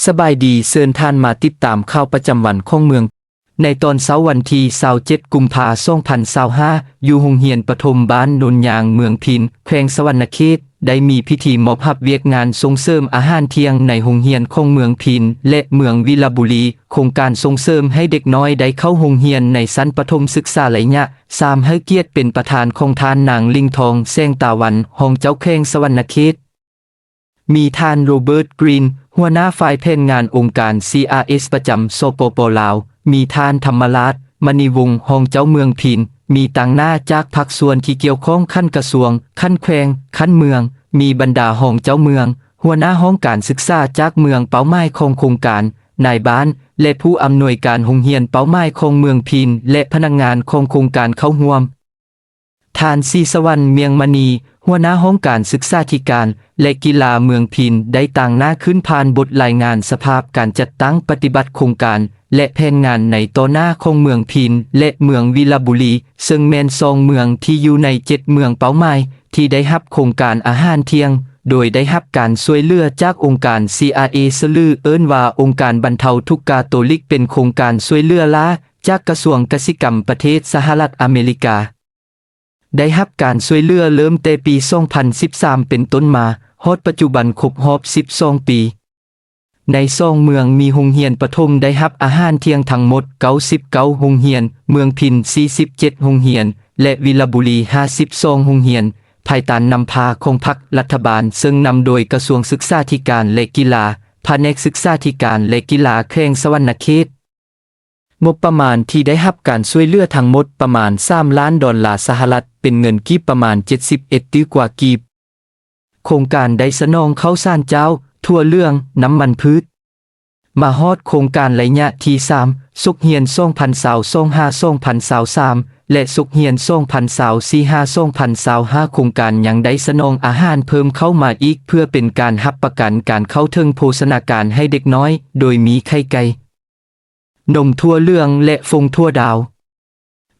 สบายดีเชิญท่านมาติดตามข่าวประจำวันของเมืองในตอนเช้าวันที่27 กุมภาพันธ์ 2025อยู่โรงเรียนประถมบ้านโนนยางเมืองพินแขวงสวรรณเขตได้มีพิธีมอบรับเวียกงานส่งเสริมอาหารเที่ยงในโรงเรียนของเมืองพินและเมืองวิลาบุรีโครงการส่งเสริมให้เด็กน้อยได้เข้าโรงเรียนในชั้นประถมศึกษาระยะ3ให้เกียรติเป็นประธานของท่านนางลิงทองแสงตาวันรองเจ้าแขวงสวรรณเขตมีท่านโรเบิร์ตกรีนหัวหน้าฝ่ายแผนงานองค์การ CRS ประจำสปป.ลาวมีท่านธรรมราชมณีวงศ์รองเจ้าเมืองพินมีต่างหน้าจากภาคส่วนที่เกี่ยวข้องขั้นกระทรวงขั้นแขวงขั้นเมืองมีบรรดารองเจ้าเมืองหัวหน้าห้องการศึกษาจากเมืองเป้าหมายของโครงการนายบ้านและผู้อำนวยการโรงเรียนเป้าหมายของเมืองพินและพนักงานของโครงการเข้าร่วมท่านศรีสวรรณเมียงมณีหัวหน้าห้องการศึกษาธิการและกีฬาเมืองพินได้ต่างหน้าขึ้นผ่านบทรายงานสภาพการจัดตั้งปฏิบัติโครงการและแผนงานในต่อหน้าของเมืองพินและเมืองวิลาบุรีซึ่งแม่น2เมืองที่อยู่ใน7เมืองเป้าหมายที่ได้รับโครงการอาหารเที่ยงโดยได้รับการช่วยเหลือจากองค์การ CRS หรือเอิ้นว่าองค์การบรรเทาทุกข์กาโตลิกเป็นโครงการช่วยเหลือละจากกระทรวงกสิกรรมประเทศสหรัฐอเมริกาได้รับการช่วยเหลือเริ่มแต่ปี 2013 เป็นต้นมาฮอดปัจจุบันครบรอบ12 ปีใน2เมืองมีโรงเรียนประถมได้รับอาหารเที่ยงทั้งหมด99โรงเรียนเมืองพิน47โรงเรียนและวิลาบุรี52โรงเรียนภายใต้นำพาของพรรครัฐบาลซึ่งนำโดยกระทรวงศึกษาธิการและกีฬาแผนกศึกษาธิการและกีฬาแขวงสวรรณเขตงบประมาณที่ได้รับการช่วยเหลือทั้งหมดประมาณ$3 ล้านสหรัฐเป็นเงินกีบประมาณ71ตื้อกว่ากีบโครงการได้สนองข้าวสารเจ้าถั่วเหลืองน้ำมันพืชมาฮอดโครงการระยะที่3สุขเฮียน2025-2023และสุขเฮียน2024-2025โครงการยังได้สนองอาหารเพิ่มเข้ามาอีกเพื่อเป็นการรับประกันการเข้าถึงโภชนาการให้เด็กน้อยโดยมีไข่ไก่นมถั่วเหลืองและฟงถั่วดาว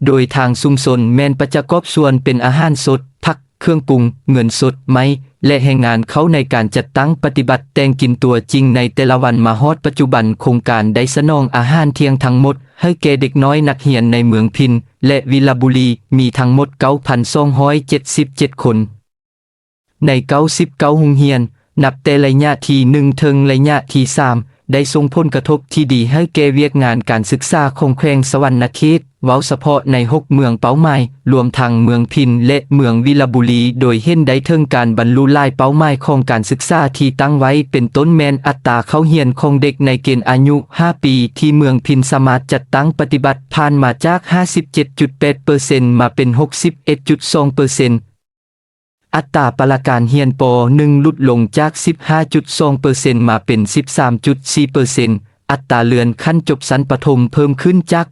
โดยทางชุมชนแม่นประกอบส่วนเป็นอาหารสดผักเครื่องปรุงเงินสดไม้และแรงงานเขาในการจัดตั้งปฏิบัติแต่งกินตัวจริงในแต่ละวันมาฮอดปัจจุบันโครงการได้สนองอาหารเที่ยงทั้งหมดให้แก่เด็กน้อยนักเรียนในเมืองพินและวิลาบุรีมีทั้งหมด 9,277 คนใน99โรงเรียนนับแต่ระยะที่1ถึงระยะที่3ได้ส่งผลกระทบที่ดีให้แก่เวียกงานการศึกษาของแขวงสวรรณเขตเว้าเฉพาะใน6เมืองเป้าหมายรวมทั้งเมืองพินและเมืองวิลาบุรีโดยเห็นได้ถึงการบรรลุหลายเป้าหมายของการศึกษาที่ตั้งไว้เป็นต้นแม่นอัตราเข้าเรียนของเด็กในเกณฑ์อายุ5ปีที่เมืองพินสามารถจัดตั้งปฏิบัติผ่านมาจาก 57.8% มาเป็น 61.2%อัตราปราการเรียนป. 1 ลดลงจาก 15.2% มาเป็น 13.4%อัตราเลื่อนขั้นจบชั้นประถมเพิ่มขึ้นจาก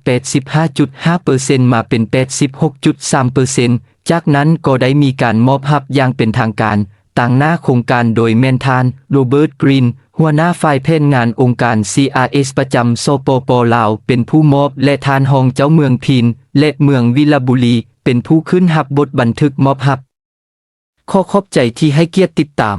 85.5% มาเป็น 86.3% จากนั้นก็ได้มีการมอบรับอย่างเป็นทางการต่างหน้าโครงการโดยแม่นท่านโรเบิร์ตกรีนหัวหน้าฝ่ายแผนงานองค์การ CRS ประจำสปป.ลาวเป็นผู้มอบและท่านรองเจ้าเมืองพินและเมืองวิลาบุรีเป็นผู้ขึ้นรับบทบันทึกมอบรับขอขอบใจที่ให้เกียรติติดตาม